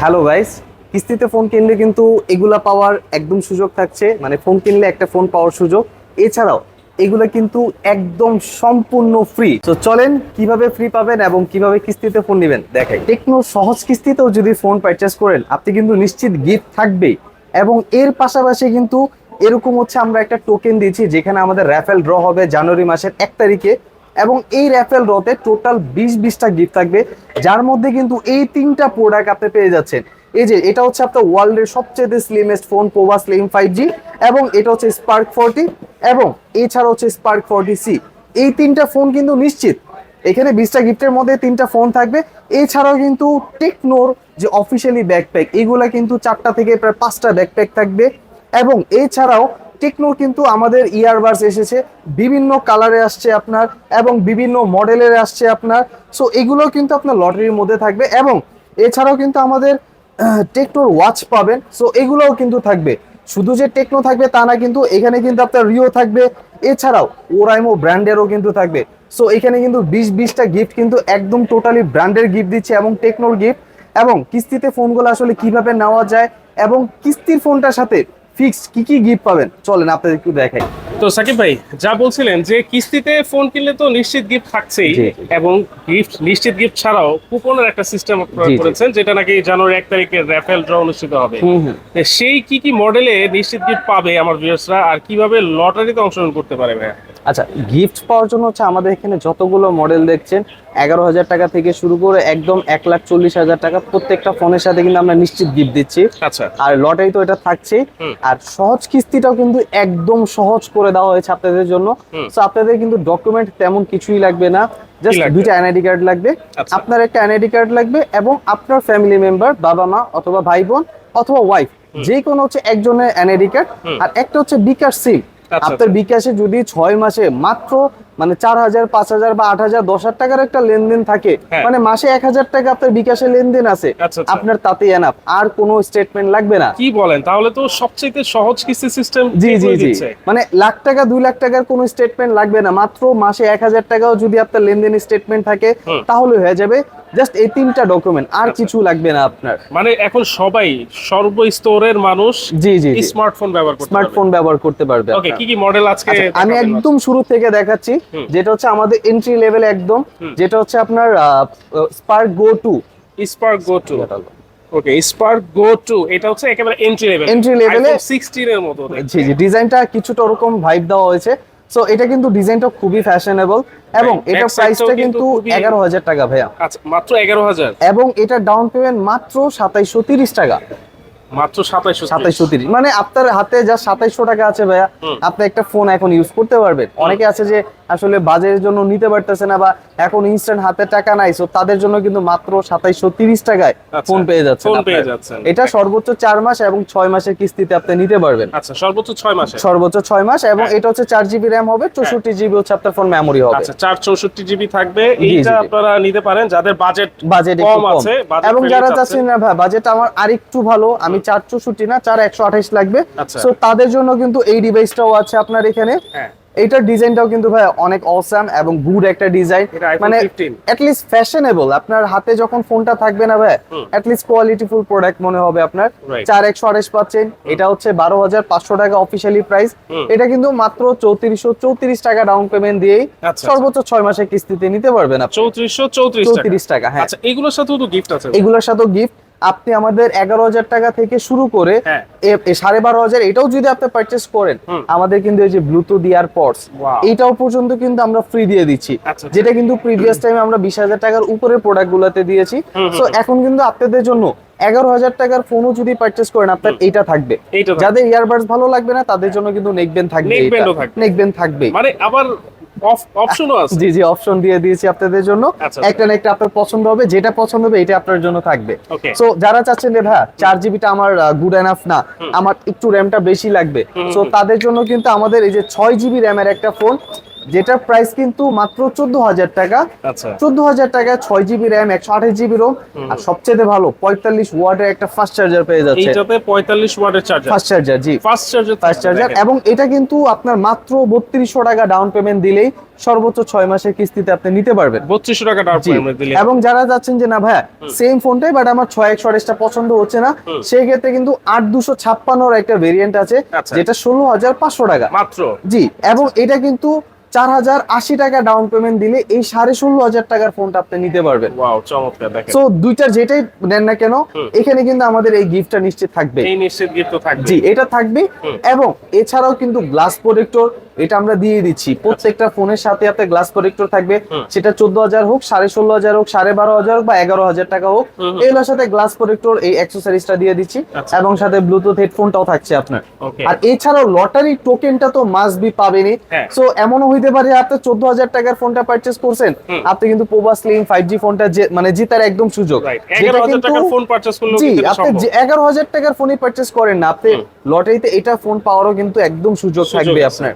Hello guys, কিস্তিতে phone কিনলে কিন্তু এগুলা পাওয়ার একদম সুযোগ থাকছে, মানে ফোন কিনলে একটা ফোন পাওয়ার সুযোগ। এছাড়াও এগুলা কিন্তু একদম সম্পূর্ণ ফ্রি। তো চলেন কিভাবে ফ্রি পাবেন এবং কিভাবে কিস্তিতে ফোন নেবেন দেখাই। টেকনো সহজ কিস্তিতেও যদি ফোন পারচেস করেন আপনি কিন্তু নিশ্চিত গিফট থাকবেই, এবং এর পাশাপাশি কিন্তু এরকম হচ্ছে আমরা একটা টোকেন দিয়েছি যেখানে আমাদের র্যাফেল ড্র হবে জানুয়ারি মাসের 1 তারিখে, এবং এই র্যাফেল ড্রতে টোটাল 20টা গিফট থাকবে, যার মধ্যে কিন্তু এই 3টা প্রোডাক্ট আপনি পেয়ে যাচ্ছেন। এই যে এটা হচ্ছে আপনার ওয়ার্ল্ডের সবচেয়ে slimmest phone Pova slim 5G, এবং এটা হচ্ছে স্পার্ক 40, এবং এছাড়া হচ্ছে স্পার্ক 40C। এই 3টা ফোন কিন্তু নিশ্চিত এখানে 20টা গিফটের মধ্যে 3টা ফোন থাকবে। এছাড়াও কিন্তু টেকনোর যে অফিসিয়ালি ব্যাকপ্যাক, এগুলা কিন্তু 4টা থেকে প্রায় 5টা ব্যাকপ্যাক থাকবে। এবং এছাড়াও টেকনোর কিন্তু আমাদের ইয়ারবাডস এসেছে, বিভিন্ন কালারে আসছে আপনার, এবং বিভিন্ন মডেলের আসছে আপনার। সো এগুলো কিন্তু আপনার লটারির মধ্যে থাকবে, এবং এছাড়াও কিন্তু আমাদের টেকনোর ওয়াচ পাবেন। সো এগুলোও কিন্তু থাকবে। শুধু যে টেকনো থাকবে তা না, কিন্তু এখানে কিন্তু আপনার রিও থাকবে, এছাড়াও ওরাইমো ব্র্যান্ডেরও কিন্তু থাকবে। সো এখানে কিন্তু 20টা গিফট কিন্তু একদম টোটালি ব্র্যান্ডের গিফট দিচ্ছে এবং টেকনোর গিফট। এবং কিস্তিতে ফোনগুলো আসলে কিভাবে নেওয়া যায় এবং কিস্তির ফোনটার সাথে ফিক্সড কি গিফট পাবেন চলেন আপনাদের একটু দেখাই। তো সাকিব ভাই যা বলছিলেন যে কিস্তিতে ফোন কিনলে তো নিশ্চিত গিফট থাকছেই, এবং গিফট নিশ্চিত গিফট ছাড়াও কুপনের একটা সিস্টেম করেছেন, যেটা নাকি জানুয়ারি 1 তারিখে র্যাফেল ড্র অনুষ্ঠিত হবে। সেই কি মডেলে নিশ্চিত গিফট পাবে আমার ভিউয়ার্সরা, আর কিভাবে লটারিতে অংশগ্রহণ করতে পারে ভাই? আচ্ছা, গিফট পাওয়ার জন্য হচ্ছে আমাদের এখানে যতগুলো মডেল দেখছেন 11,000 টাকা থেকে শুরু করে একদম 1,40,000 টাকা প্রত্যেকটা ফোনের সাথে কিন্তু আমরা নিশ্চিত গিফট দিচ্ছি। আচ্ছা, আর লটারি তো এটা থাকছে। আর সহজ কিস্তিটাও কিন্তু একদম সহজ করে দেওয়া হয়েছে আপনাদের জন্য। তো আপনাদের কিন্তু ডকুমেন্ট তেমন কিছুই লাগবে না, জাস্ট 2টা এনআইডি কার্ড লাগবে। আপনার একটা এনআইডি কার্ড লাগবে, এবং আপনার ফ্যামিলি মেম্বার, বাবা মা অথবা ভাই বোন অথবা ওয়াইফ, যে কোনো হচ্ছে একজনের এনআইডি কার্ড, আর একটা হচ্ছে বিকাশ সিম। আপনার বিকাশে যদি 6 মাসে মাত্র মানে 4,000, 5,000 বা 8,000, 10,000 টাকার একটা লেনদেন থাকে, মানে মাসে 1,000 টাকা আপনার বিকাশে লেনদেন আছে, আপনার তাতেই এনাফ, আর কোনো স্টেটমেন্ট লাগবে না। কি বলেন, তাহলে তো সবচেয়ে সহজ কিস্তি সিস্টেম। জি, মানে লাখ টাকা 2 লাখ টাকার কোনো স্টেটমেন্ট লাগবে না, মাত্র মাসে 1,000 টাকাও যদি আপনার লেনদেনের স্টেটমেন্ট থাকে তাহলে হয়ে যাবে। জাস্ট এই 3টা ডকুমেন্ট, আর কিছু লাগবে না আপনার। মানে এখন সবাই সর্বস্তরের মানুষ স্মার্টফোন ব্যবহার করতে পারবে। ওকে, কি মডেল আজকে আমি একদম শুরু থেকে দেখাচ্ছি, যেটা হচ্ছে আমাদের এন্ট্রি লেভেল একদম, যেটা হচ্ছে আপনার স্পার্ক গো 2। ওকে, স্পার্ক গো 2 এটা হচ্ছে একেবারে এন্ট্রি লেভেলে 16 এর মতো। জি, ডিজাইনটা কিছুটা ওরকম ভাইব দেওয়া হয়েছে। সো এটা কিন্তু ডিজাইনটা খুবই ফ্যাশনেবল, এবং এটা প্রাইসটা কিন্তু 11,000 টাকা ভাইয়া। আচ্ছা, মাত্র 11,000, এবং এটা ডাউন পেমেন্ট মাত্র 2730 টাকা। মাত্র 2730, মানে আপনার হাতে যা 2700 টাকা আছে ভাইয়া, আপনি একটা ফোন এখন ইউজ করতে পারবেন। অনেকে আছে যে আসলে বাজেটের জন্য নিতে পারতেছে না, বা এখন ইনস্ট্যান্ট হাতে টাকা নাই, সো তাদের জন্য কিন্তু মাত্র 2730 টাকায় ফোন পেয়ে যাচ্ছেন। এটা সর্বোচ্চ 4 মাস এবং 6 মাসের কিস্তিতে আপনি নিতে পারবেন। আচ্ছা, সর্বোচ্চ 6 মাস, এবং এটা হচ্ছে 4GB র‍্যাম হবে, 64GB হচ্ছে আপনার ফোন মেমোরি হবে। আচ্ছা, 464GB থাকবে। এইটা আপনারা নিতে পারেন যাদের বাজেট কম আছে, এবং যারা চাচ্ছেন না ভাই বাজেট আমার আরেকটু ভালো, আমি 464 না 4128 লাগবে, সো তাদের জন্য কিন্তু এই ডিভাইসটাও আছে আপনার এখানে। এইটার ডিজাইনটাও কিন্তু ভাই অনেক অসাম এবং গুড একটা ডিজাইন, মানে এট লিস্ট ফ্যাশনেবল। আপনার হাতে যখন ফোনটা থাকবে না ভাই, এট লিস্ট কোয়ালিটিফুল প্রোডাক্ট মনে হবে আপনার। 4128 পাচ্ছেন, এটা হচ্ছে 12,500 টাকা অফিশিয়ালি প্রাইস। এটা কিন্তু মাত্র 3434 টাকা ডাউন পেমেন্ট দিয়েই সর্বোচ্চ 6 মাসের কিস্তিতে নিতে পারবেন আপনি। 3434 টাকা। হ্যাঁ, আচ্ছা, এগুলোর সাথেও তো গিফট আছে। এগুলোর সাথেও গিফট আপনি আমাদের 11,000 টাকা থেকে শুরু করে 12,500, এটাও যদি আপনি পারচেস করেন, আমাদের কিন্তু এই যে ব্লুটুথ ইয়ারপডস, এইটাও পর্যন্ত কিন্তু আমরা ফ্রি দিয়ে দিচ্ছি, যেটা কিন্তু প্রিভিয়াস টাইমে আমরা 20,000 টাকার উপরে প্রোডাক্ট গুলাতে দিয়েছি। সো এখন কিন্তু আপনাদের জন্য 11,000 টাকার ফোনও যদি পারচেস করেন আপনার এইটা থাকবে। যাদের ইয়ারবাডস ভালো লাগবে না তাদের জন্য কিন্তু নেকব্যান্ড থাকবে, নেকব্যান্ড থাকবে, মানে আবার অপশনও আছে। জি, অপশন দিয়ে দিয়েছি আপনাদের জন্য। একটা না একটা আপনার পছন্দ হবে, যেটা পছন্দ হবে এটা আপনার জন্য থাকবে। সো যারা চাচ্ছেন যে ভাই 4GB টা আমার গুড এনাফ না, আমার একটু র‍্যামটা বেশি লাগবে, সো তাদের জন্য কিন্তু আমাদের এই যে 6GB র‍্যামের একটা ফোন যেটার প্রাইস কিন্তু মাত্র 14,000 টাকা। আচ্ছা 14,000 টাকায় 6 GB র্যাম, 128 GB রোম, আর সবচেয়ে ভালো 45 ওয়াটের একটা ফাস্ট চার্জার পেয়ে যাচ্ছে। এইটাতে 45 ওয়াটের চার্জার, ফাস্ট চার্জার, জি ফাস্ট চার্জার। এবং এটা কিন্তু আপনার মাত্র 3200 টাকা ডাউন পেমেন্ট দিলেই সর্বোচ্চ 6 মাসের কিস্তিতে আপনি নিতে পারবেন। 3200 টাকা ডাউন পেমেন্ট দিলে। এবং যারা যাচ্ছেন যে না ভাইয়া সেম ফোনটাই বাট আমার 6128টা পছন্দ হচ্ছে না, সেই ক্ষেত্রে কিন্তু 8256 একটা ভেরিয়েন্ট আছে আচ্ছা। যেটা 16,500 টাকা মাত্র। জি, এবং এটা কিন্তু 4080 টাকা ডাউন পেমেন্ট দিলে এই 16,500 টাকার ফোনটা আপনি নিতে পারবেন। ওয়াও চমৎকার। দেখেন সো দুইটার যেটাই নেন না কেন এখানে কিন্তু আমাদের এই গিফটটা নিশ্চিত থাকবে। এই নিশ্চিত গিফট তো থাকবে। জি, এটা থাকবে। এবং এছাড়াও কিন্তু গ্লাস প্রোটেক্টর এটা আমরা দিয়ে দিচ্ছি প্রত্যেকটা ফোনের সাথে। আপনার গ্লাস প্রোটেক্টর থাকবে, সেটা 14,000 হোক, 16,500 হোক, 12,500 হোক বা 11,000 টাকা হোক, এগুলোর সাথে গ্লাস প্রোটেক্টর এই অ্যাক্সেসরিজটা দিয়ে দিচ্ছি। আচ্ছা। এবং সাথে ব্লুটুথ হেডফোনটাও থাকছে আপনার। Okay. আর এছাড়াও লটারি টোকেনটা তো মাস্ট বি পাবেনই। হ্যাঁ। সো এমনও হইতে পারে আপনি 14,000 টাকার ফোনটা পারচেজ করছেন, আপনি কিন্তু পোভা স্লিং 5G ফোনটা মানে জেতার একদম সুযোগ। Right. 11,000 টাকার ফোন পারচেজ করলেও জি, কিন্তু এটা আপনি সম্ভব। 11,000 টাকার ফোনই পারচেজ করেন না, আপনি লটারিতে এটা ফোন পাওয়ারও কিন্তু একদম সুযোগ থাকবে আছে। আপনার।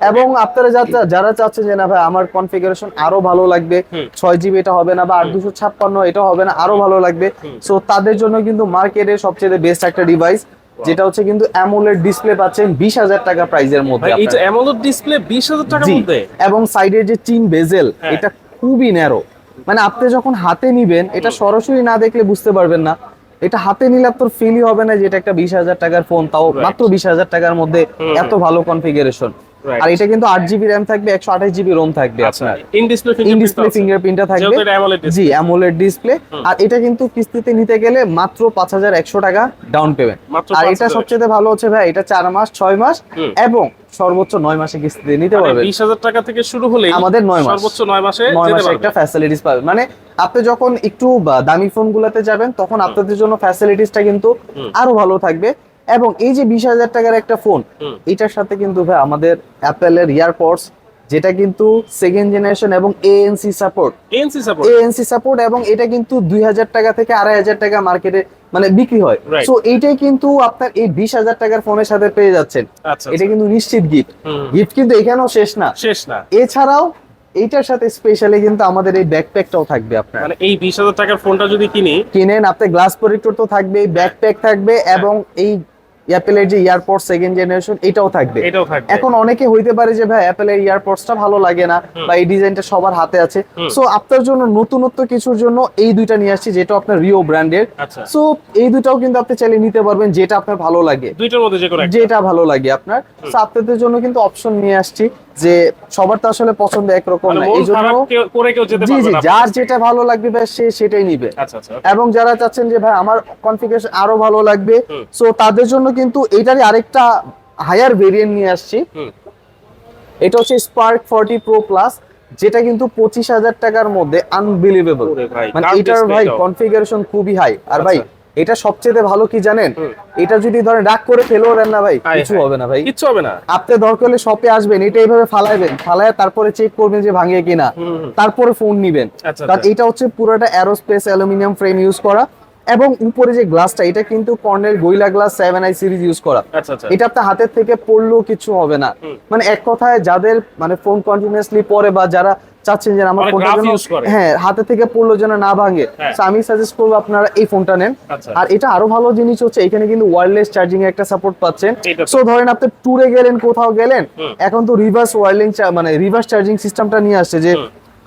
এবং আপনারা যারা চাচ্ছেন যে না ভাই আমার কনফিগারেশন আরো ভালো লাগবে, 6 GB এটা হবে না বা 8256 এটা হবে না, আরো ভালো লাগবে, সো তাদের জন্য কিন্তু মার্কেটের সবচেয়ে বেস্ট একটা ডিভাইস যেটা হচ্ছে কিন্তু অ্যামোলেড ডিসপ্লে পাচ্ছেন 20,000 টাকা প্রাইসের মধ্যে ভাই এটা আপনারা। অ্যামোলেড ডিসপ্লে 20,000 টাকার জি, মধ্যে। এবং সাইডের যে চিন বেজেল হ্যাঁ। এটা খুবই ন্যারো, মানে আপনি যখন হাতে নিবেন এটা সরাসরি না দেখলে বুঝতে পারবেন না, এটা হাতে নিলে আপনার ফিলই হবে না যে এটা একটা 20,000 টাকার ফোন, তাও Right. মাত্র 20,000 টাকার মধ্যে এত ভালো কনফিগারেশন। Right. আর এটা কিন্তু 8 GB র্যাম থাকবে, 128 GB রোম থাকবে আচ্ছা আপনার। ইন ডিসপ্লে ইন ডিসপ্লে ফিঙ্গারপ্রিন্টটা থাকবে, যেহেতু এটা AMOLED display। জি অ্যামোলেড ডিসপ্লে। আর এটা কিন্তু কিস্তিতে নিতে গেলে মাত্র 5,100 টাকা ডাউন পেমেন্ট। মাত্র আর এটা 5,100 সবচেয়ে ভালো হচ্ছে ভাই এটা 4 মাস 6 মাস এবং সর্বোচ্চ 9 মাসে কিস্তিতে নিতে পারবেন। 20,000 টাকা থেকে শুরু হলে আমাদের 9 মাস, সর্বোচ্চ 9 মাসে 9 যেতে মাসে পারবে। একটা ফ্যাসিলিটিস পাবেন। মানে আপনি যখন একটু দামি ফোনগুলোতে যাবেন তখন আপনাদের জন্য ফ্যাসিলিটিসটা কিন্তু আরো ভালো থাকবে। এবং এই যে 20,000 টাকার একটা ফোন, এটার সাথে কিন্তু ভাই আমাদের অ্যাপেলের ইয়ারপডস যেটা কিন্তু সেকেন্ড জেনারেশন এবং ANC support, ANC support. ANC support, এবং এটা কিন্তু 2,000 টাকা থেকে 2,500 টাকা মার্কেটে মানে বিক্রি হয়। Right. সো এইটাই কিন্তু আপনার এই 20,000 টাকার ফোনের সাথে পেয়ে যাচ্ছেন। আচ্ছা এটা কিন্তু নিশ্চিত গিফট। হুম। গিফট কিন্তু এখানেও শেষ না, শেষ না। এছাড়াও এইটার সাথে স্পেশালি কিন্তু আমাদের এই ব্যাকপ্যাকটাও থাকবে আপনার। মানে এই 20,000 টাকার ফোনটা যদি কিনেন আপনি গ্লাস প্রোটেক্টর তো থাকবে, ব্যাকপ্যাক থাকবে এবং এই অ্যাপেলের যে ইয়ারপড সেকেন্ড জেনারেশন এটাও থাকবে। এটাও থাকবে। এখন অনেকে হইতে পারে যে ভাই অ্যাপেলের ইয়ারপডসটা ভালো লাগে না বা এই ডিজাইনটা সবার হাতে আছে, সো আপনার জন্য নতুনত্ব কিছুর জন্য এই দুইটা নিয়ে আসছি যেটা আপনার রিও ব্র্যান্ডের। আচ্ছা। সো এই দুটাও কিন্তু আপনি চাইলে নিতে পারবেন যেটা আপনার ভালো লাগে, দুইটার মধ্যে যে কোনো একটা। যেটা ভালো লাগে আপনার। সো আপনাদের জন্য কিন্তু অপশন নিয়ে আসছি যে সবার তো আসলে পছন্দ একরকম মানে না, মন এই জন্য খারাপ করে কেউ যেতে জি পারবে জি না। যার যেটা ভালো লাগবে ভাই সে সেটাই নিবে। আচ্ছা আচ্ছা। এবং যারা চাচ্ছেন যে ভাই আমার কনফিগারেশন আরো ভালো লাগবে, সো তাদের জন্য কিন্তু এটারই আরেকটা হায়ার ভেরিয়েন্ট নিয়ে আসছি। এটা হচ্ছে স্পার্ক 40 প্রো প্লাস, যেটা কিন্তু 25,000 টাকার মধ্যে আনবিলিভেবল। ওরে ভাই, মানে কার এটার display ভাই এটাও? কনফিগারেশন খুবই হাই। আর ভাই আচ্ছা। এটা সবচেয়ে ভালো কি জানেন, এটা যদি ধরেন রাগ করে ফেলেও দেন না ভাই হায় কিছু হায়। হবে না ভাই। কিচ্ছু হবে না। আপনি দরকার হলে শপে আসবেন, এটা এইভাবে ফালাইবেন, ফালায় তারপরে চেক করবেন যে ভাঙে কিনা, তারপরে ফোন নিবেন। আচ্ছা, কারণ আচ্ছা। এটা হচ্ছে পুরোটা অ্যারোস্পেস অ্যালুমিনিয়াম ফ্রেম ইউজ করা, এবং উপরে যে গ্লাসটা এটা কিন্তু colonel gorilla glass 7i series use করা। আচ্ছা আচ্ছা। এটা আপনার হাতের থেকে পড়লেও কিছু হবে না। মানে এক কথায় যাদের মানে ফোন কন্টিনিউয়াসলি পরে বা যারা চাচ্ছেন যে আমার অনেক ফোনটা rough যেন use করে। হ্যাঁ হাতে থেকে পড়লো যেন না ভাঙে, হ্যাঁ। So আমি সাজেস্ট করবো আপনারা এই ফোনটা নেন। আচ্ছা। আর এটা আরো ভালো জিনিস হচ্ছে এখানে কিন্তু ওয়্যারলেস চার্জিং এর একটা সাপোর্ট পাচ্ছেন। এটা তো। সো ধরেন আপনি ট্যুরে গেলেন, কোথাও গেলেন, এখন তো রিভার্স ওয়্যারলিং মানে রিভার্স চার্জিং সিস্টেমটা নিয়ে আসছে যে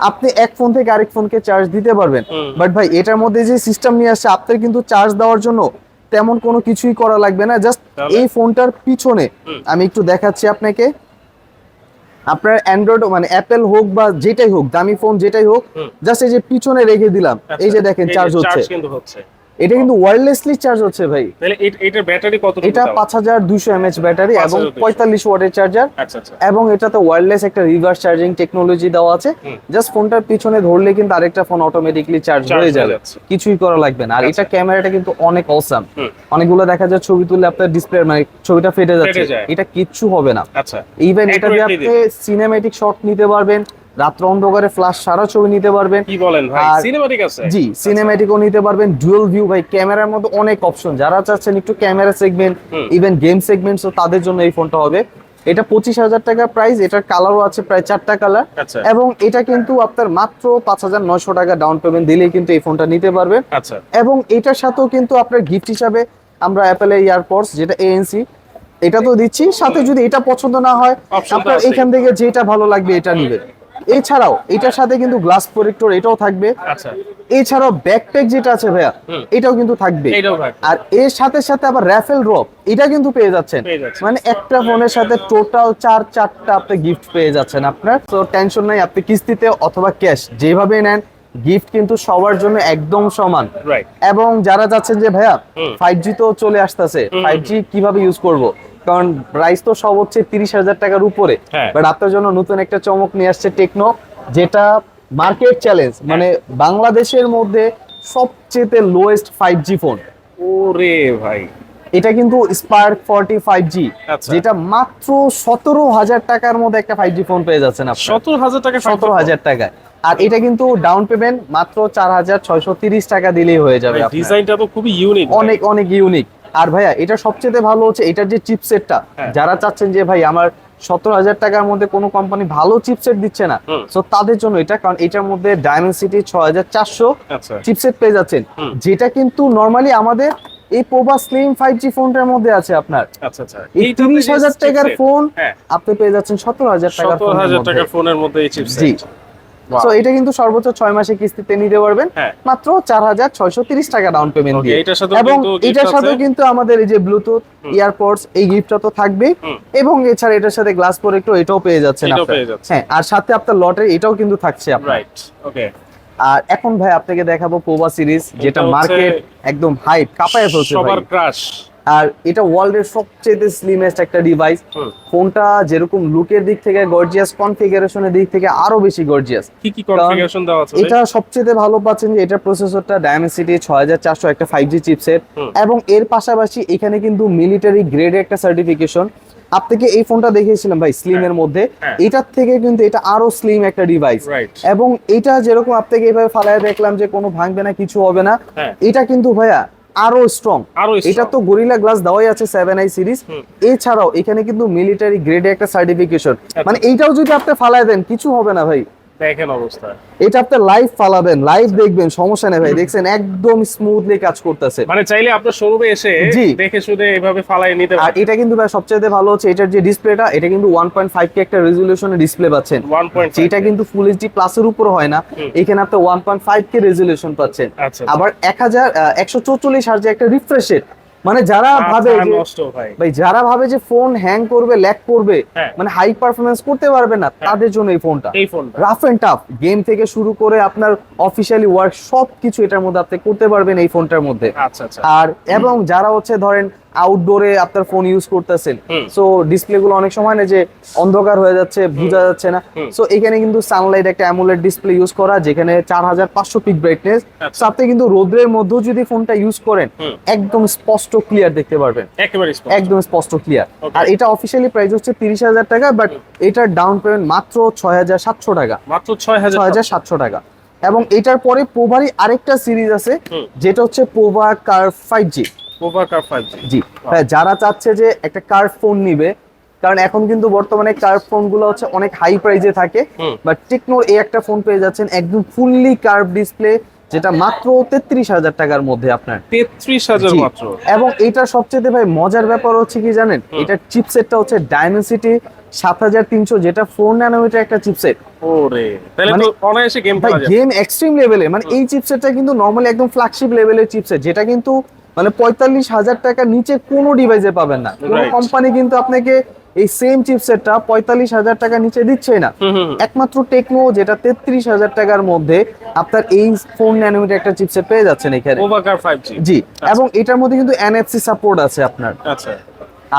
আপনি এক ফোন থেকে আরেক ফোনকে চার্জ দিতে পারবেন। বাট ভাই এটার মধ্যে যে সিস্টেম নিয়ে আসছে আপনার কিন্তু চার্জ দেওয়ার জন্য তেমন কোনো কিছুই করা লাগবে না, জাস্ট তাহলে? এই ফোনটার পিছনে আমি একটু দেখাচ্ছি আপনাকে। আপনার অ্যান্ড্রয়েড মানে অ্যাপেল হোক বা যেটাই হোক, দামি ফোন যেটাই হোক, জাস্ট এই যে পিছনে রেখে দিলাম, এই যে দেখেন চার্জ হচ্ছে। চার্জ কিন্তু হচ্ছে। এটা কিন্তু ওয়্যারলেসলি চার্জ হচ্ছে ভাই। তাহলে এটার ব্যাটারি কত? এটা 5200 mAh ব্যাটারি এবং 45 ওয়াটের চার্জার, আচ্ছা আচ্ছা। এবং এটাতে ওয়্যারলেস একটা রিভার্স চার্জিং টেকনোলজি দেওয়া আছে। জাস্ট ফোনটার পিছনে ধরলে কিন্তু আরেকটা ফোন অটোমেটিকলি চার্জ Charge হয়ে হয়ে যাবে, যাচ্ছে। কিছুই করা লাগবে না। আর আচ্ছা। এটা ক্যামেরাটা কিন্তু অনেক অসাম। অনেকগুলো দেখা যায় ছবি তুললে আপনার ডিসপ্লে মানে ছবিটা ফেটে যাচ্ছে, যায়। এটা কিচ্ছু হবে না। আচ্ছা। ইভেন এটা দিয়ে Accurately আপনি সিনেম্যাটিক শট নিতে পারবেন, রাত্র অন্ধকারে ফ্ল্যাশ সারা ছবি নিতে পারবেন। কি বলেন ভাই, আর- সিনেম্যাটিক আছে? জি সিনেম্যাটিকও নিতে পারবেন, ডুয়াল ভিউ। ভাই ক্যামেরার মধ্যে অনেক অপশন, যারা চাচ্ছেন একটু camera segment even game segment, তো তাদের জন্য এই ফোনটা হবে। এটা 25,000 টাকা প্রাইস, এটার কালারও আছে প্রায় 4টা কালার। আচ্ছা এবং এটা কিন্তু আপনার মাত্র 5,900 টাকা ডাউন পেমেন্ট দিলেই কিন্তু এই ফোনটা নিতে পারবেন। আচ্ছা এবং এটার সাথেও কিন্তু আপনার গিফট হিসাবে আমরা অ্যাপেলের ইয়ারপডস যেটা ANC এটা তো দিচ্ছি, সাথে যদি এটা পছন্দ না হয় Option তো আপনার আছেই। এখান থেকে যেটা ভালো লাগবে এটা নেবেন। এছাড়াও এটার সাথে কিন্তু গ্লাস প্রোটেক্টর এটাও থাকবে। আচ্ছা এছাড়াও ব্যাকপ্যাক যেটা আছে ভাইয়া হুম। এটাও কিন্তু থাকবে। এটাও থাকবে। আর এর সাথে সাথে আবার র্যাফেল ড্রপ এটা কিন্তু পেয়ে যাচ্ছেন। পেয়ে যাচ্ছেন। মানে একটা ফোনের সাথে টোটাল চারটা আপনি গিফট পেয়ে যাচ্ছেন আপনার। তো টেনশন নাই, আপনি কিস্তিতে অথবা ক্যাশ যেভাবে নেন গিফট কিন্তু সবার জন্য একদম সমান। রাইট এবং যারা যাচ্ছেন যে ভাইয়া হুম। 5G তো চলে আসতেছে, 5G কিভাবে ইউজ করব, কারণ প্রাইস তো সব হচ্ছে 30,000 টাকার উপরে। হ্যাঁ। বাট আপনার জন্য নতুন একটা চমক নিয়ে আসছে টেকনো, যেটা মার্কেট চ্যালেঞ্জ, মানে বাংলাদেশের মধ্যে সবচেয়ে লোয়েস্ট 5G ফোন। ওরে ভাই এটা কিন্তু স্পার্ক 40 5G, আচ্ছা। যেটা মাত্র 17,000 টাকার মধ্যে একটা 5G ফোন পেয়ে যাচ্ছেন আপনি। 17,000 টাকা 17,000 টাকায়। আর এটা কিন্তু ডাউন পেমেন্ট মাত্র 4,630 টাকা দিলেই হয়ে যাবে আপনার। ডিজাইনটা তো খুবই ইউনিক অনেক অনেক ইউনিক। আর ভাইয়া এটা সবচেয়ে ভালো হচ্ছে এটার যে চিপসেটটা, হ্যাঁ। যারা চাচ্ছেন যে ভাই আমার 17,000 টাকার মধ্যে কোনো কোম্পানি ভালো চিপসেট দিচ্ছে না, হুম। সো তাদের জন্য এটা, কারণ এটার মধ্যে ডায়মেনসিটি 6400 আচ্ছা চিপসেট পেয়ে যাচ্ছেন, হুম। যেটা কিন্তু নরমালি আমাদের এই পোভা স্লিম 5G ফোনটার মধ্যে আছে আপনার। আচ্ছা আচ্ছা এই এইটাতে 30,000 যে টাকার chipset, ফোন হ্যাঁ আপনি পেয়ে যাচ্ছেন 17,000 টাকার ফোনের 17,000 মধ্যে। টাকার ফোনের মধ্যে এই চিপসেট জি। সো এটা কিন্তু সর্বোচ্চ 6 মাসে কিস্তিতে নিতে পারবেন হ্যাঁ। মাত্র 4,630 টাকা ডাউন পেমেন্ট Okay, দিয়ে। এটার সাথেও এবং কিন্তু gift এটার সাথেও আছে। কিন্তু আমাদের এই যে ব্লুটুথ ইয়ারপডস এই গিফটটা তো থাকবেই। হুম। এবং এছাড়া এটার সাথে গ্লাস প্রোটেক্টর এটাও পেয়ে যাচ্ছেন এটাও আপনারা। পেয়ে যাচ্ছেন। হ্যাঁ, আর সাথে আপনার লটের এটাও কিন্তু থাকছে আপনার। রাইট ওকে আর এখন ভাই আপনাকে দেখাবো পোভা সিরিজ, যেটা হচ্ছে মার্কেট একদম হাইপ কাঁপায় ফেলছে ভাই। সবার ক্রাশ আর এটা ওয়ার্ল্ডের সবচেয়ে স্লিমেস্ট একটা ডিভাইস। হুম। ফোনটা যেরকম লুকের দিক থেকে গর্জিয়াস, কনফিগারেশনের দিক থেকে আরো বেশি গর্জিয়াস। কি কি কনফিগারেশন দেওয়া আছে এটা সবচেয়ে ভালো পাচ্ছেন যে এটা প্রসেসরটা ডায়মেনসিটি 6400 একটা 5G চিপসেট, হুম। এবং এর পাশাপাশি এখানে কিন্তু মিলিটারি গ্রেডে একটা সার্টিফিকেশন। আপনাকে এই ফোনটা দেখিয়েছিলাম ভাই স্লিমের মধ্যে, হ্যাঁ। এটার থেকে কিন্তু এটা আরো স্লিম একটা ডিভাইস। Right. এবং এটা যেরকম আপনাকে এইভাবে ফালায় দেখলাম যে কোনো ভাঙবে না, কিছু হবে না, হ্যাঁ। এটা কিন্তু ভাইয়া আরো স্ট্রং। আরো strong। এটা তো গরিলা গ্লাস দেওয়াই আছে 7i সিরিজ। হুম। এছাড়াও এখানে কিন্তু মিলিটারি গ্রেডে একটা সার্টিফিকেশন, মানে এইটাও যদি আপনি ফালায় দেন কিছু হবে না ভাই। দেখেন অবস্থা এটা আপনি লাইভ ফালাবেন, লাইভ দেখবেন, সমস্যা নেই ভাই। দেখছেন একদম স্মুথলি কাজ করতেছে। মানে চাইলে আপনার শোরুমে এসে জি। দেখে শুনে এভাবে ফালাই নিতে আর পারেন এটা কিন্তু ভাই সবচেয়ে ভালো হচ্ছে এটার যে ডিসপ্লেটা, এটা কিন্তু 1.5K একটা রেজুলেশনের ডিসপ্লে পাচ্ছেন, 1.5K যেটা কিন্তু ফুল এইচডি প্লাসের উপর হয় না। এখানে আপনি 1.5K রেজুলেশন পাচ্ছেন। আচ্ছা। আবার 144 হার্জে একটা রিফ্রেশ রেট। মানে যারা ভাবে মাথা যে নষ্ট ভাই ভাই, যারা ভাবে যে ফোন হ্যাং করবে, ল্যাগ করবে, হ্যাঁ। মানে হাই পারফরমেন্স করতে পারবে না, তাদের জন্য এই ফোনটা। এই ফোনটা রাফ এন্ড টাফ গেম থেকে শুরু করে আপনার অফিসিয়ালি ওয়ার্ক সবকিছু এটার মধ্যে আপনি করতে পারবেন এই ফোনটার মধ্যে। আচ্ছা আচ্ছা আর এবং যারা হচ্ছে ধরেন আউটডোরে আপনার ফোন ইউজ করতেছেন, হুম। সো ডিসপ্লে গুলো অনেক সময় না যে অন্ধকার হয়ে যাচ্ছে, বোঝা যাচ্ছে না, হুম। সো এখানে কিন্তু সানলাইট একটা অ্যামোলেড ডিসপ্লে ইউজ করা, যেখানে 4500 পিক ব্রাইটনেস। আচ্ছা। সো আপনি কিন্তু রোদ্রের মধ্যেও যদি ফোনটা ইউজ করেন হুম। একদম স্পষ্ট ক্লিয়ার দেখতে পারবেন, একেবারে স্পষ্ট একদম স্পষ্ট ক্লিয়ার। Okay. আর এটা অফিসিয়ালি প্রাইস হচ্ছে 30,000 টাকা, বাট এটার ডাউন পেমেন্ট মাত্র 6,700 টাকা, মাত্র 6,000 6,700 টাকা। এবং এটার পরে পোভারই আরেকটা সিরিজ আছে, হুম। যেটা হচ্ছে পোভা কার্ভ 5G। ওভারকার 5G জি হ্যাঁ, যারা চাচ্ছে যে একটা কার্ভ ফোন নিবে, কারণ এখন কিন্তু বর্তমানে কার্ভ ফোন গুলো হচ্ছে অনেক হাই প্রাইজে থাকে, হুম। বাট টেকনোর এই একটা ফোন পেয়ে যাচ্ছেন একদম ফুললি কার্ভ ডিসপ্লে, যেটা মাত্র 33,000 টাকার মধ্যে আপনার। 33,000 জি। মাত্র এবং এটা সবচেয়ে ভাই মজার ব্যাপার হচ্ছে কি জানেন, এটার চিপসেটটা হচ্ছে ডায়মেনসিটি 7300, যেটা 4 ন্যানোমিটার একটা চিপসেট। ওরে তাহলে মানে তো অনায়াসে গেম ভাই খেলা যাবে গেম এক্সট্রিম লেভেলে, মানে এই চিপসেটটা কিন্তু নরমালি একদম ফ্ল্যাগশিপ লেভেলের চিপসেট, যেটা কিন্তু মানে 45,000 টাকার নিচে কোনো ডিভাইসে পাবেন না। কোনো Right. কোম্পানি কিন্তু আপনাকে এই সেম চিপসেটটা 45,000 টাকা নিচে দিচ্ছে না। হুম। একমাত্র টেকনো, যেটা 33,000 টাকার মধ্যে আপনার এই 4 ন্যানোমিটার একটা চিপসেট পেয়ে যাচ্ছেন এখানে। ওভারকার 5G জি, এবং এটার মধ্যে কিন্তু NFC সাপোর্ট আছে আপনার। আচ্ছা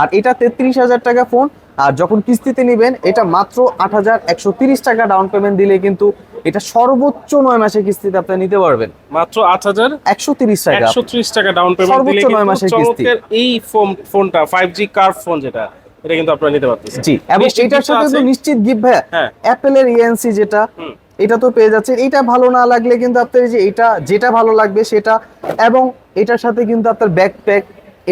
আর এটা 33,000 টাকা ফোন, আর যখন কিস্তিতে নেবেন এটা মাত্র 8,130 টাকা ডাউন পেমেন্ট দিলে কিন্তু এটা সর্বোচ্চ 9 মাসে কিস্তিতে আপনি নিতে পারবেন। মাত্র 130 টাকা 130 টাকা ডাউন পেমেন্ট সর্বোচ্চ দিলে 9 কিন্তু মাসের কিস্তি। চমৎকার এই ফোনটা 5G কার্ভ ফোন যেটা এটা কিন্তু আপনারা নিতে পারতেছেন জি, এবং নিশ্চিত এটার কিছু সাথে আছে? তো নিশ্চিত গিফট ভাই, হ্যাঁ। অ্যাপেলের ENC যেটা, হুম। এটা তো পেয়ে যাচ্ছেন। এটা ভালো না লাগলে কিন্তু আপনার এই যে এটা যেটা ভালো লাগবে সেটা, এবং এটার সাথে কিন্তু আপনার ব্যাকপ্যাক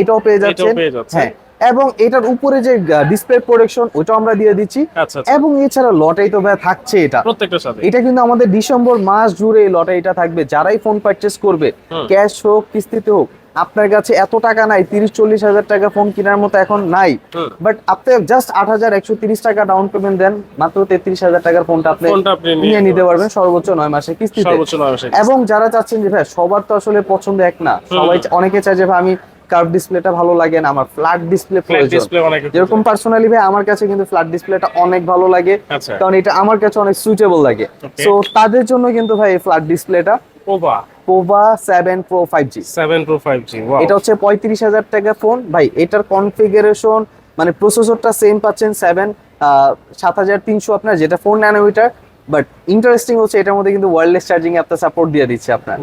এটাও পেয়ে যাচ্ছেন। পেয়ে যাচ্ছেন। হ্যাঁ, এবং এটার উপরে যে ডিসপ্লে প্রোটেকশন ওটাও আমরা দিয়ে দিচ্ছি। আচ্ছা আচ্ছা। এবং এছাড়া লটারি তো ভাই থাকছে এটা প্রত্যেকটার সাথে। এটা কিন্তু আমাদের ডিসেম্বর মাস জুড়ে এই লটারিটা থাকবে। যারাই ফোন পারচেস করবে, ক্যাশ হোক কিস্তিতে হোক, আপনার কাছে এত টাকা নাই, 30-40 হাজার টাকা ফোন কেনার মতো এখন নাই, বাট আপনি জাস্ট 8,130 টাকা ডাউন পেমেন্ট দেন, মাত্র 33,000 টাকার ফোনটা আপনি নিয়ে নিতে পারবেন সর্বোচ্চ 9 মাসে কিস্তিতে। সর্বোচ্চ 9 মাসে। এবং যারা চাচ্ছেন যে ভাই সবার তো আসলে পছন্দ এক না, সবাই অনেকে চায় যে ভাই আমি কার্ভ ডিসপ্লেটা ভালো লাগে না, আমার ফ্ল্যাট ডিসপ্লে প্রয়োজন। যেরকম পার্সোনালি ভাই আমার কাছে কিন্তু ফ্ল্যাট ডিসপ্লেটা অনেক ভালো লাগে, কারণ এটা আমার কাছে অনেক সুইটেবল লাগে। সো তাদের জন্য কিন্তু ভাই এই ফ্ল্যাট ডিসপ্লেটা Pova 7 Pro 5G। 7 Pro 5G, wow. এটা হচ্ছে 35,000 টাকা ফোন ভাই। এটার কনফিগারেশন মানে প্রসেসরটা সেম পাচ্ছেন 7300 আপনার, যেটা 4 ন্যানোমিটার। বাট ইন্টারেস্টিং হচ্ছে এটার মধ্যে কিন্তু ওয়্যারলেস চার্জিং এ আপনার সাপোর্ট দিয়ে দিচ্ছে, আপনার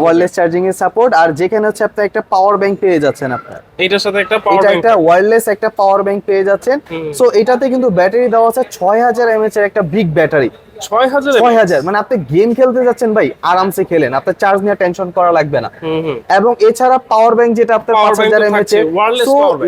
ওয়্যারলেস চার্জিং এর সাপোর্ট। আর যেখানে হচ্ছে আপনি একটা পাওয়ার ব্যাংক পেয়ে যাচ্ছেন, আপনার এটার সাথে একটা পাওয়ার এটা ব্যাংক, একটা ওয়্যারলেস একটা পাওয়ার ব্যাংক পেয়ে যাচ্ছেন। সো এটাতে কিন্তু ব্যাটারি দেওয়া আছে 6000 mAh এর একটা বিগ ব্যাটারি। 6000 মানে আপনি গেম খেলতে যাচ্ছেন ভাই, আরামসে খেলেন, আপনার চার্জ নিয়ে টেনশন করা লাগবে না। এবং এছাড়া পাওয়ার ব্যাংক যেটা আপনার 5000 mAh এর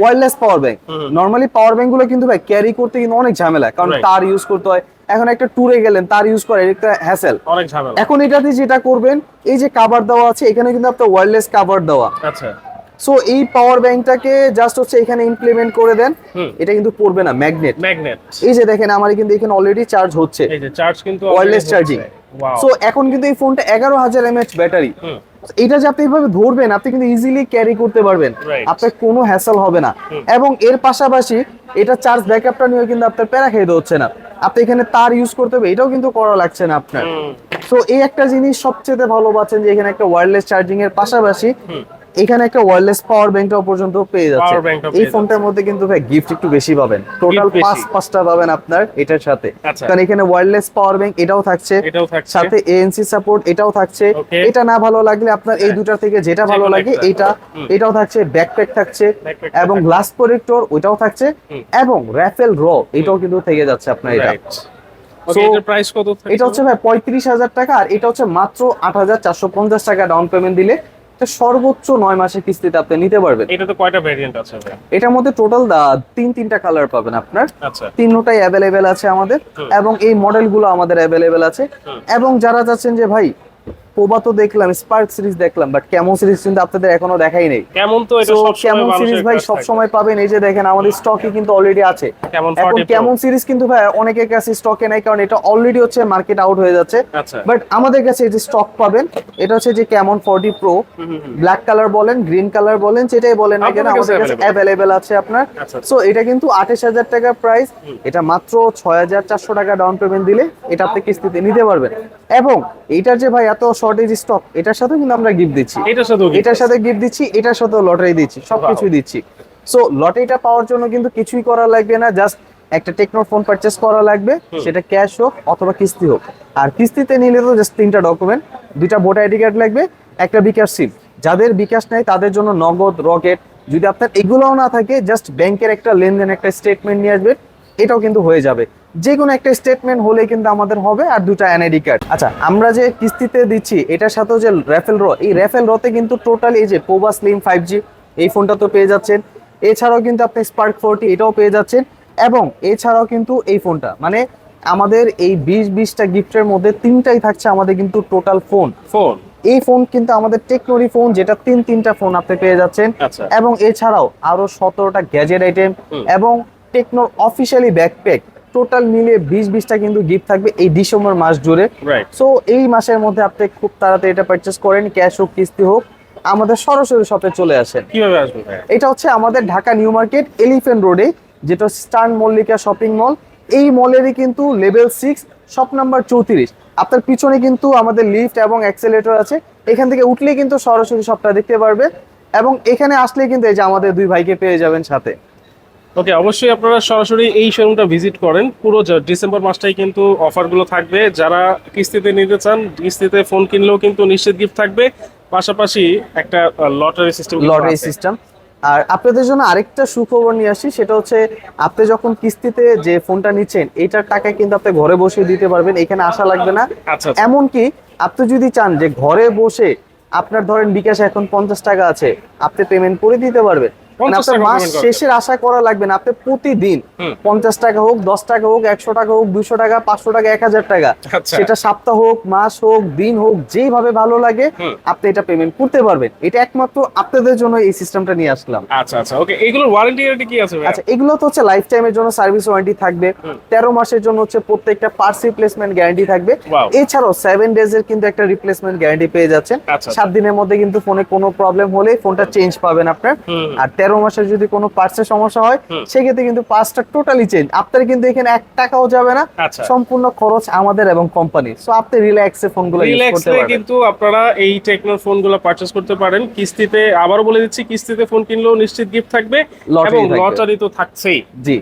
wireless power bank. Normally power bank গুলো কিন্তু ভাই ক্যারি করতে কিন্তু অনেক ঝামেলা, কারণ তার ইউজ করতে হয়। এখন একটা ট্যুরে গেলেন, তার ইউজ করা একটা হ্যাসেল, অনেক ঝামেলা। এখন এটাতে যেটা করবেন, এই যে কভার দেওয়া আছে এখানে কিন্তু আপনার ওয়্যারলেস কভার দেওয়া। আচ্ছা। সো এই পাওয়ার ব্যাংকটাকে জাস্ট হচ্ছে এখানে ইমপ্লিমেন্ট করে দেন, এটা কিন্তু পড়বে না, ম্যাগনেট। এই যে দেখেন আমার কিন্তু এখানে অলরেডি চার্জ হচ্ছে, এই যে চার্জ কিন্তু ওয়্যারলেস চার্জিং। সো এখন কিন্তু এই ফোনটা 11000 mAh ব্যাটারি। এটা যে আপনি এইভাবে ধরবেন, আপনি কিন্তু ইজিলি ক্যারি করতে পারবেন, আপনার কোনো হ্যাসেল হবে না। এবং এর পাশাপাশি এটা চার্জ ব্যাকআপটা নিয়ে কিন্তু আপনার প্যারা খেতে হচ্ছে না, আপনি এখানে তার ইউজ করতে হবে, এটাও কিন্তু করা লাগছে না আপনার। সো এই একটা জিনিস সবচেয়ে ভালো পাচ্ছেন যে এখানে একটা ওয়্যারলেস চার্জিং এর পাশাপাশি এখানে একটা ওয়্যারলেস পাওয়ার ব্যাংকটাও পর্যন্ত পেয়ে যাচ্ছে। এই ফোনটার মধ্যে কিন্তু ভাই গিফট একটু বেশি পাবেন, টোটাল 5টা পাবেন আপনার এটার সাথে। কারণ এখানে ওয়্যারলেস পাওয়ার ব্যাংক এটাও থাকছে, সাথে ANC সাপোর্ট এটাও থাকছে। এটা না ভালো লাগলে আপনার এই দুটার থেকে যেটা ভালো লাগে এটাও থাকছে, ব্যাকপ্যাক থাকছে, এবং গ্লাস প্রোটেক্টর ওইটাও থাকছে, এবং রাফেল র এটাও কিন্তু থেকে যাচ্ছে আপনার। এটা প্রাইস কত? এটা হচ্ছে ভাই 35,000 টাকা, আর এটা হচ্ছে মাত্র 8,450 টাকা ডাউন পেমেন্ট দিলে সর্বোচ্চ 9 মাসের কিস্তিতে আপনি নিতে পারবেন। এটাতে কয়টা ভেরিয়েন্ট আছে? এটার মধ্যে টোটাল 3টা কালার পাবেন আপনার। আচ্ছা। 3টাই অ্যাভেলেবেল আছে আমাদের, এবং এই মডেলগুলো আমাদের অ্যাভেলেবেল আছে। এবং যারা চাচ্ছেন যে ভাই পোভা তো দেখলাম, স্পার্ক সিরিজ দেখলাম, বাট ক্যামন সিরিজ কিন্তু আপনাদের এখনো দেখাই নেই। কেমন তো এটা সব ক্যামন সিরিজ ভাই সব সময় পাবেন, এই যে দেখেন আমাদের স্টকে কিন্তু অলরেডি আছে। এখন ক্যামন সিরিজ কিন্তু ভাই অনেকের কাছে স্টকে নাই, কারণ এটা অলরেডি হচ্ছে মার্কেট আউট হয়ে যাচ্ছে। বাট আমাদের কাছে এই যে স্টক পাবেন, এটা হচ্ছে যে ক্যামন 40 প্রো, ব্ল্যাক কালার বলেন, গ্রিন কালার বলেন, যেটাই বলেন না কেন আমাদের কাছে অ্যাভেলেবেল আছে আপনার। সো এটা কিন্তু 28,000 টাকা প্রাইস, এটা মাত্র 6,400 টাকা ডাউন পেমেন্ট দিলে এটা আপনি কিস্তিতে নিতে পারবেন। এবং এটার যে ভাই এত শর্টেজ স্টক, এটার সাথে কিন্তু আমরা গিফট দিচ্ছি, এটার সাথে গিফট দিচ্ছি, এটার সাথে লটারি দিচ্ছি, সবকিছুই দিচ্ছি। সো লটারিটা পাওয়ার জন্য কিন্তু কিছুই করা লাগবে না, জাস্ট একটা টেকনো ফোন পারচেজ করা লাগবে, সেটা ক্যাশ হোক অথবা কিস্তি হোক। আর কিস্তিতে নিলে তো জাস্ট 3টা ডকুমেন্ট, 2টা ভোটার আইডি কার্ড লাগবে, একটা বিকাশ সিম। যাদের বিকাশ নাই তাদের জন্য নগদ, রকেট। যদি আপনার এগুলোও না থাকে, জাস্ট ব্যাংকের একটা লেনদেন একটা স্টেটমেন্ট নিয়ে আসবেন, এটাও কিন্তু হয়ে যাবে। যে কোনো একটা স্টেটমেন্ট হলে কিন্তু আমাদের হবে, আর 2টা এনআইডি কার্ড। আচ্ছা, আমরা যে কিস্তিতে দিচ্ছি এটার সাথেও যে রাফেল র, এই রাফেল রতে কিন্তু টোটাল এই যে পোভা স্লিম 5G এই ফোনটা তো পেয়ে যাচ্ছেন, এছাড়াও কিন্তু আপনি স্পার্ক 40 এটাও পেয়ে যাচ্ছেন, এবং এছাড়াও কিন্তু এই ফোনটা মানে আমাদের এই 20টা গিফটের মধ্যে 3টাই থাকছে আমাদের কিন্তু টোটাল ফোন। এই ফোন কিন্তু আমাদের টেকনোরি ফোন, যেটা 3টা ফোন আপনি পেয়ে যাচ্ছেন। এবং এছাড়াও আরো 17টা গ্যাজেট আইটেম এবং টেকনোর অফিসিয়ালি ব্যাকপ্যাক, টোটাল মিলে 20টা কিন্তু গিফট থাকবে এই ডিসেম্বর মাস জুড়ে। সো এই মাসের মধ্যে আপনি খুব তাড়াতাড়ি এটা পারচেজ করেন, ক্যাশ হোক কিস্তি হোক, আমাদের সরাসরি শপে চলে আসেন। কিভাবে আসবেন? এটা হচ্ছে আমাদের ঢাকা নিউ মার্কেট এলিফ্যান্ট রোডে, যেটা স্টার্ন মল্লিকা শপিং মল, এই মলেরই কিন্তু লেভেল 6 শপ নাম্বার 34। আপনার পিছনে কিন্তু আমাদের লিফট এবং অ্যাক্সেলেটর আছে, এখান থেকে উঠলে কিন্তু সরাসরি শপটা দেখতে পারবে। এবং এখানে আসলে কিন্তু এই যে আমাদের 2 ভাইকে পেয়ে যাবেন সাথে। ওকে, অবশ্যই আপনারা সরাসরি এই শোরুমটা ভিজিট করেন। পুরো ডিসেম্বর মাসটাই কিন্তু অফারগুলো থাকবে। যারা কিস্তিতে নিতে চান, কিস্তিতে ফোন কিনলেও কিন্তু নিশ্চিত গিফট থাকবে, পাশাপাশি একটা লটারি সিস্টেম। আর আপনাদের জন্য আরেকটা সুখবর নিয়ে আসি, সেটা হচ্ছে আপনি যখন কিস্তিতে যে ফোনটা নিচ্ছেন এটার টাকা কিন্তু আপনি ঘরে বসে দিতে পারবেন, এখানে আসা লাগবে না। এমনকি আপনি যদি চান যে ঘরে বসে আপনার ধরেন বিকাশ এখন 50 টাকা আছে, আপনি পেমেন্ট করে দিতে পারবেন, 50 আপনার টাকা মাস payment করতে শেষের আশা করা লাগবে না, আপনি প্রতিদিন হুম। 50 টাকা হোক, 10 টাকা হোক, 100 টাকা হোক, 200 টাকা, 500 টাকা, 1000 টাকা, আচ্ছা। সেটা সপ্তাহ হোক, মাস হোক, দিন হোক, যেভাবে ভালো লাগে হুম। আপনি এটা পেমেন্ট করতে পারবেন। এটা একমাত্র আপনাদের জন্য এই সিস্টেমটা নিয়ে আসলাম। আচ্ছা আচ্ছা, ওকে। এগুলোর ওয়ারেন্টি গ্যারান্টি কি আছে ভাই? আচ্ছা, এগুলো তো হচ্ছে লাইফ টাইমের জন্য সার্ভিস ওয়ারেন্টি থাকবে, হুম। 13 মাসের জন্য হচ্ছে প্রত্যেকটা পার্টস রিপ্লেসমেন্ট গ্যারান্টি থাকবে। Wow. এছাড়াও 7 ডেজ এর কিন্তু একটা রিপ্লেসমেন্ট গ্যারান্টি পেয়ে যাচ্ছেন। আচ্ছা। 7 দিনের মধ্যে কিন্তু ফোনে কোনো প্রবলেম হলে ফোনটা চেঞ্জ পাবেন আপনার। হুম। আর 13 মাসের যদি কোনো পার্টসের সমস্যা হয় হুম। সেক্ষেত্রে কিন্তু পার্টসটা টোটালি চেঞ্জ, আপনার কিন্তু এখানে 1 টাকাও যাবে না, আচ্ছা। সম্পূর্ণ খরচ আমাদের এবং কোম্পানি। সো আপনি রিল্যাক্সে ফোনগুলো ইউজ করতে রিল্যাক্সে পারবেন। কিন্তু আপনারা এই টেকনোর ফোনগুলো পারচেজ করতে পারেন কিস্তিতে। আবারও বলে দিচ্ছি, কিস্তিতে ফোন কিনলেও নিশ্চিত গিফট থাকবে লটারি এবং থাকবে। লটারি তো থাকছেই। জি।